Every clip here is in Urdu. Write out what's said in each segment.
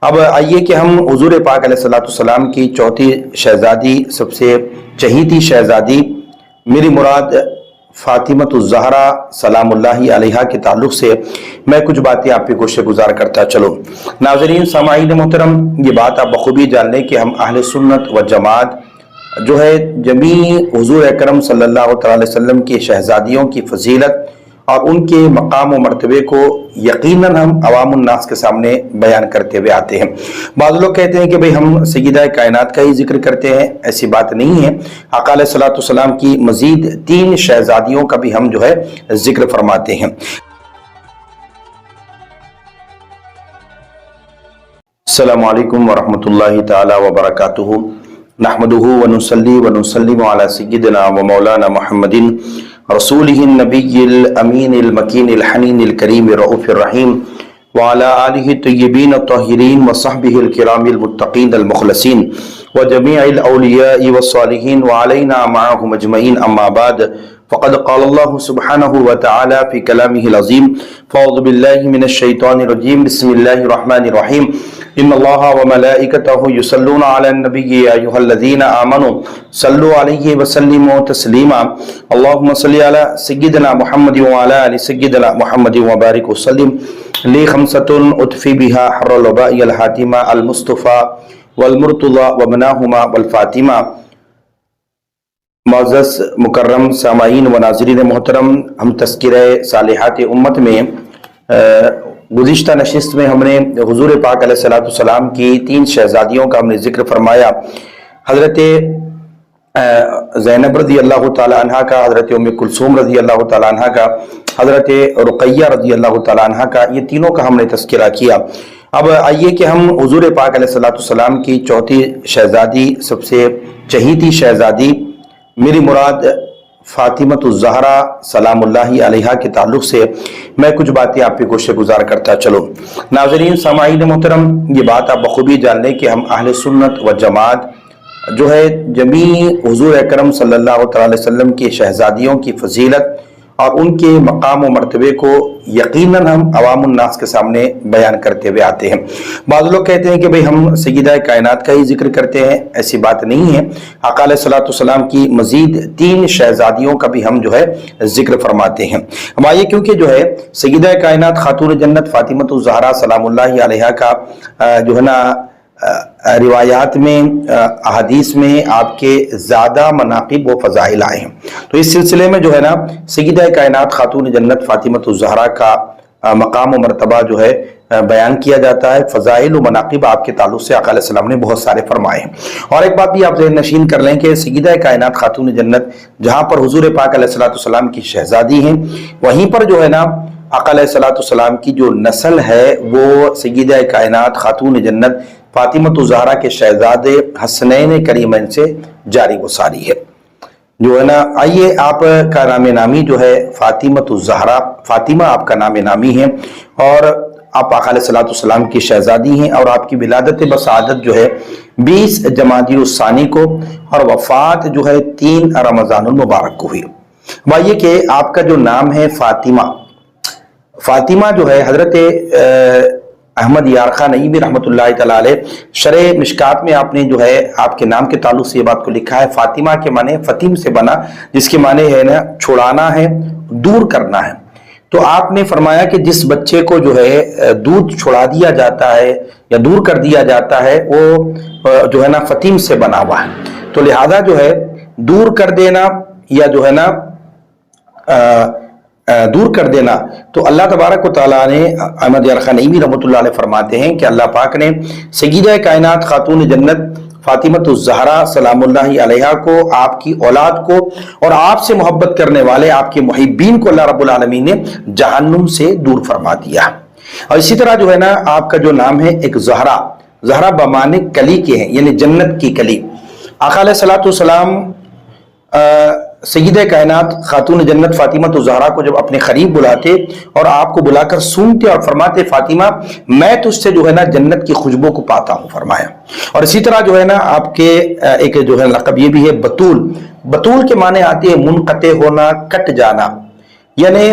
اب آئیے کہ ہم حضور پاک علیہ السلام کی چوتھی شہزادی، سب سے چہیتی شہزادی، میری مراد فاطمۃ الزہرا سلام اللہ علیہا کے تعلق سے میں کچھ باتیں آپ پہ گوشہ گزار کرتا چلوں۔ ناظرین سامعین محترم، یہ بات آپ بخوبی جان لیں کہ ہم اہل سنت و جماعت جو ہے جمیع حضور اکرم صلی اللہ علیہ وسلم کی شہزادیوں کی فضیلت اور ان کے مقام و مرتبے کو یقیناً ہم عوام الناس کے سامنے بیان کرتے ہوئے آتے ہیں۔ بعض لوگ کہتے ہیں کہ بھئی ہم سیدہ کائنات کا ہی ذکر کرتے ہیں، ایسی بات نہیں ہے۔ آقا علیہ السلام کی مزید 3 شہزادیوں کا بھی ہم جو ہے ذکر فرماتے ہیں۔ السلام علیکم ورحمۃ اللہ تعالی وبرکاتہ، نحمدہ ونصلی ونسلم علی سیدنا و مولانا محمد رسولہ النبی الامین المکین الحنین الکریم الرؤوف الرحیم وعلی آلہ الطیبین الطاہرین وصحبہ الکرام المتقین المخلصین وجمیع الاولیاء والصالحین وعلینا معهم اجمعین، اما بعد فقد قال اللہ سبحانہ وتعالی فی کلامہ العظیم فاعوذ باللہ من الشیطان الرجیم بسم اللہ الرحمن الرحیم ان اللہ وملائکتہ یصلون علی النبی یا ایھا الذین آمنوا صلوا علیہ وسلموا تسلیما اللہم صلی علی سیدنا محمد وعلی آل سیدنا محمد وبارک وسلم لی خمسۃ اطفی بہا حر الوباء الحاتمہ المصطفى والمرتضی وبناہما والفاطمہ۔ معزز مکرم سامعین و ناظرین محترم، ہم تذکرہ صالحات امت میں گزشتہ نشست میں ہم نے حضور پاک علیہ السلام کی 3 شہزادیوں کا ہم نے ذکر فرمایا۔ حضرت زینب رضی اللہ تعالی عنہ کا، حضرت ام کلثوم رضی اللہ تعالی عنہ کا، حضرت رقیہ رضی اللہ تعالی عنہ کا، یہ تینوں کا ہم نے تذکرہ کیا۔ اب آئیے کہ ہم حضور پاک علیہ السلام کی چوتھی شہزادی، سب سے چہیتی شہزادی، میری مراد فاطمۃ الزہرا سلام اللہ علیہا کے تعلق سے میں کچھ باتیں آپ پہ گوشہ گزار کرتا چلوں۔ ناظرین سامعین محترم، یہ بات آپ بخوبی جان لیں کہ ہم اہل سنت و جماعت جو ہے جمیع حضور اکرم صلی اللہ علیہ وسلم کی شہزادیوں کی فضیلت اور ان کے مقام و مرتبے کو یقیناً ہم عوام الناس کے سامنے بیان کرتے ہوئے آتے ہیں۔ بعض لوگ کہتے ہیں کہ بھئی ہم سیدہ کائنات کا ہی ذکر کرتے ہیں، ایسی بات نہیں ہے۔ آقا علیہ السلام کی مزید 3 شہزادیوں کا بھی ہم جو ہے ذکر فرماتے ہیں۔ اب آئیے کیونکہ جو ہے سیدہ کائنات خاتون جنت فاطمۃ الزہرا سلام اللہ علیہا کا جو ہے نا روایات میں، احادیث میں آپ کے زیادہ مناقب و فضائل آئے ہیں، تو اس سلسلے میں جو ہے نا سیدہ کائنات خاتون جنت فاطمۃ الزہرا کا مقام و مرتبہ جو ہے بیان کیا جاتا ہے۔ فضائل و مناقب آپ کے تعلق سے آقا علیہ السلام نے بہت سارے فرمائے ہیں۔ اور ایک بات بھی آپ ذہن نشین کر لیں کہ سیدہ کائنات خاتون جنت جہاں پر حضور پاک علیہ السلام کی شہزادی ہیں، وہیں پر جو ہے نا آقا علیہ السلام کی جو نسل ہے وہ سیدہ کائنات خاتون جنت فاطمۃ الزہرا کے شہزادے حسنین کریمین سے جاری و ساری ہے جو ہے نا۔ آئیے آپ کا نام نامی جو ہے فاطمۃ الزہرا، فاطمہ آپ کا نام نامی ہے اور آپ آقا علیہ السلام کی شہزادی ہیں، اور آپ کی ولادت بسعادت جو ہے 20 جمادی الثانی کو اور وفات جو ہے 3 رمضان المبارک کو ہوئی۔ آئیے کہ آپ کا جو نام ہے فاطمہ، فاطمہ جو ہے حضرت احمد یارخان نعیمی رحمۃ اللہ تعالی علیہ شرح مشکات میں آپ نے جو ہے آپ کے نام کے تعلق سے یہ بات کو لکھا ہے۔ فاطمہ کے معنی فطیم سے بنا، جس کے معنی ہے نا چھڑانا ہے، دور کرنا ہے۔ تو آپ نے فرمایا کہ جس بچے کو جو ہے دودھ چھڑا دیا جاتا ہے یا دور کر دیا جاتا ہے وہ جو ہے نا فطیم سے بنا ہوا ہے، تو لہذا جو ہے دور کر دینا یا جو ہے نا دور کر دینا، تو اللہ تبارک و تعالیٰ نے احمد یارخان نعیمی رحمۃ اللہ علیہ فرماتے ہیں کہ اللہ پاک نے سیدہ کائنات خاتون جنت فاطمۃ الزہرا سلام اللہ علیہا کو، آپ کی اولاد کو اور آپ سے محبت کرنے والے آپ کے محبین کو اللہ رب العالمین نے جہنم سے دور فرما دیا۔ اور اسی طرح جو ہے نا آپ کا جو نام ہے ایک زہرا، زہرا بمعنی کلی کے ہیں، یعنی جنت کی کلی۔ آقا علیہ السلام سیدہ کائنات خاتون جنت فاطمۃ الزہرا کو جب اپنے قریب بلاتے اور آپ کو بلا کر سونگتے اور فرماتے فاطمہ میں تجھ سے جو ہے نا جنت کی خوشبو کو پاتا ہوں فرمایا۔ اور اسی طرح جو ہے نا آپ کے ایک جو ہے لقب یہ بھی ہے بطول، بطول کے معنی آتے ہیں منقطع ہونا، کٹ جانا، یعنی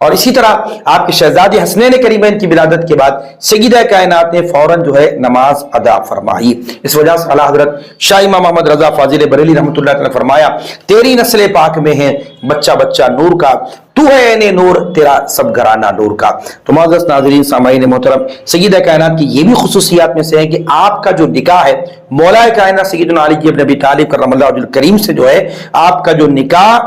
اور اسی طرح آپ کے شہزادی حسنین کریمین کی ولادت کے بعد سیدہ کائنات نے فوراً جو ہے نماز ادا فرمائی. اس وجہ سے اعلیٰ حضرت شاہ امام محمد رضا فاضل بریلی رحمۃ اللہ تعالی نے فرمایا تیری نسل پاک میں ہے بچہ بچہ نور کا، تو ہے عین نور، تیرا سب گھرانہ نور کا. تو معزز ناظرین سامعین محترم، سیدہ کائنات کی یہ بھی خصوصیات میں سے ہے کہ آپ کا جو نکاح ہے مولا کائنات سیدنا علی بن ابی طالب کرم اللہ وجہ الکریم سے جو ہے آپ کا جو نکاح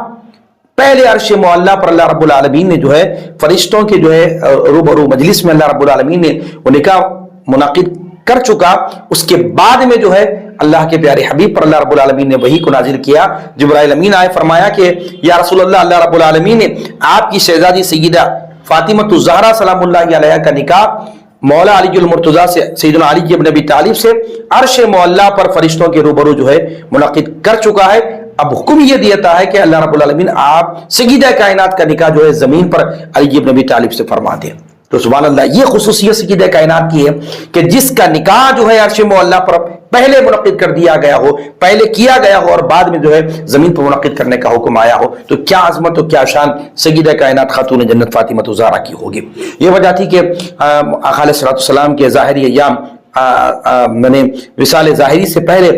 پہلے عرش معلیٰ پر اللہ رب العالمین نے جو ہے فرشتوں کے جو ہے روبرو مجلس میں اللہ رب العالمین نے وہ نکاح منعقد کر چکا. اس کے بعد میں جو ہے اللہ کے پیارے حبیب پر اللہ رب العالمین نے وحی کو نازل کیا. جبرائیل امین آئے، فرمایا کہ یا رسول اللہ، اللہ رب العالمین نے آپ کی شہزادی سیدہ فاطمہ الزہرا سلام اللہ علیہا کا نکاح مولا علی المرتضیٰ سے سیدنا علی بن ابی طالب سے عرش معلیٰ پر فرشتوں کے روبرو جو ہے منعقد کر چکا ہے. اب حکم یہ دیتا ہے کہ اللہ رب العالمین آپ سیدہ کائنات کا نکاح جو ہے زمین پر علی بن ابی طالب سے فرما دیں. تو سبحان اللہ، یہ خصوصیت سیدہ کائنات کی ہے کہ جس کا نکاح جو ہے عرش معلیٰ پر پہلے منعقد کر دیا گیا ہو، پہلے کیا گیا ہو اور بعد میں جو ہے زمین پر منعقد کرنے کا حکم آیا ہو، تو کیا عظمت و کیا شان سیدہ کائنات خاتون جنت فاطمہ الزہرا کی ہوگی. یہ وجہ تھی کہ آقا علیہ السلام کے ظاہری ایام میں نے وصال ظاہری سے پہلے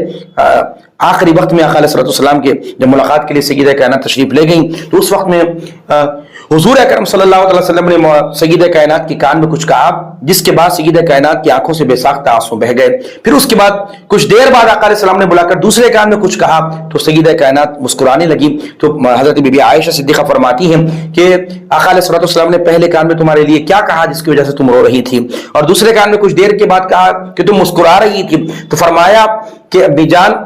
آخری وقت میں آقا علیہ السلام کے جب ملاقات کے لیے سیدہ کائنات تشریف لے گئیں تو اس وقت میں حضور اکرم صلی اللہ علیہ وسلم نے سیدہ کائنات کے کان میں کچھ کہا، جس کے بعد سیدہ کائنات کی آنکھوں سے بے ساختہ آنسو بہہ گئے. پھر اس کے بعد کچھ دیر بعد آقا علیہ السلام نے بلا کر دوسرے کان میں کچھ کہا تو سیدہ کائنات مسکرانے لگی. تو حضرت بی بی عائشہ صدیقہ فرماتی ہیں کہ آقا علیہ السلام نے پہلے کان میں تمہارے لیے کیا کہا جس کی وجہ سے تم رو رہی تھی، اور دوسرے کان میں کچھ دیر کے بعد کہا کہ تم مسکرا رہی تھی. تو فرمایا کہ ابی جان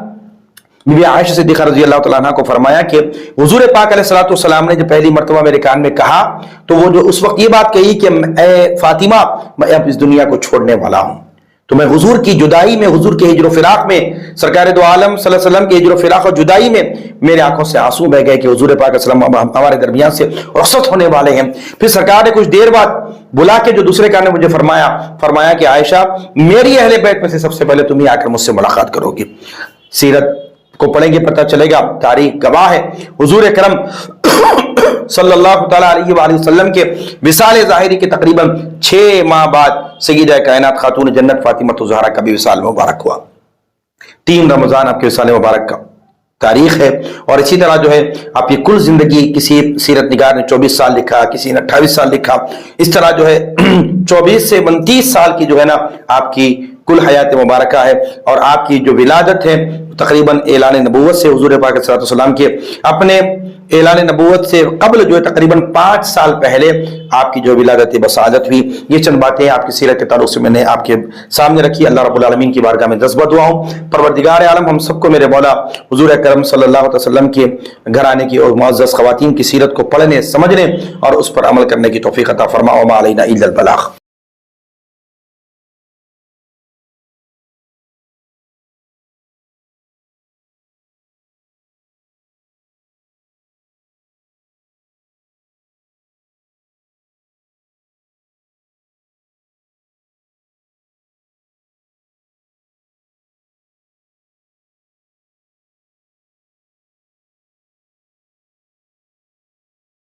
بی بی عائشہ صدیقہ رضی اللہ تعالیٰ عنہ کو فرمایا کہ حضور پاک علیہ السلام نے جب پہلی مرتبہ میرے کان میں کہا تو وہ جو اس وقت یہ بات کہی کہ اے فاطمہ، میں اب اس دنیا کو چھوڑنے والا ہوں. تو میں حضور کی جدائی میں، حضور کے ہجر و فراق میں، سرکار دو عالم صلی اللہ علیہ وسلم کے ہجر و فراق اور جدائی میں میرے آنکھوں سے آنسو بہ گئے کہ حضور پاک علیہ السلام ہمارے درمیان سے رخصت ہونے والے ہیں. پھر سرکار نے کچھ دیر بعد بلا کے جو دوسرے کان نے مجھے فرمایا کہ عائشہ، میری اہل بیت میں سے سب سے پہلے تم ہی آ کر مجھ سے ملاقات کرو گی. سیرت کو پڑھیں گے پتہ چلے گا، تاریخ گواہ ہے حضور اکرم صلی اللہ تعالیٰ علیہ وآلہ وسلم کے وصال ظاہری کے تقریباً 6 ماہ بعد سیدہ کائنات خاتون جنت فاطمہ الزہرا کا بھی وصال مبارک ہوا. 3 رمضان آپ کے وصال مبارک کا تاریخ ہے. اور اسی طرح جو ہے آپ کی کل زندگی، کسی سیرت نگار نے 24 سال لکھا، کسی نے 28 سال لکھا، اس طرح جو ہے 24 سے 29 سال کی جو ہے نا آپ کی کل حیات مبارکہ ہے. اور آپ کی جو ولادت ہے تقریباً اعلان نبوت سے، حضور پاک صلی اللہ علیہ وسلم کے اپنے اعلان نبوت سے قبل جو ہے تقریباً 5 سال پہلے آپ کی جو ولادت بسعادت ہوئی. یہ چند باتیں آپ کی سیرت کے تعلق سے میں نے آپ کے سامنے رکھی. اللہ رب العالمین کی بارگاہ میں جذبہ دعا ہوں پروردگار عالم ہم سب کو میرے مولا حضور اکرم صلی اللہ علیہ وسلم کے گھرانے کی اور معزز خواتین کی سیرت کو پڑھنے، سمجھنے اور اس پر عمل کرنے کی توفیق عطا فرما. وما علینا الا البلاغ.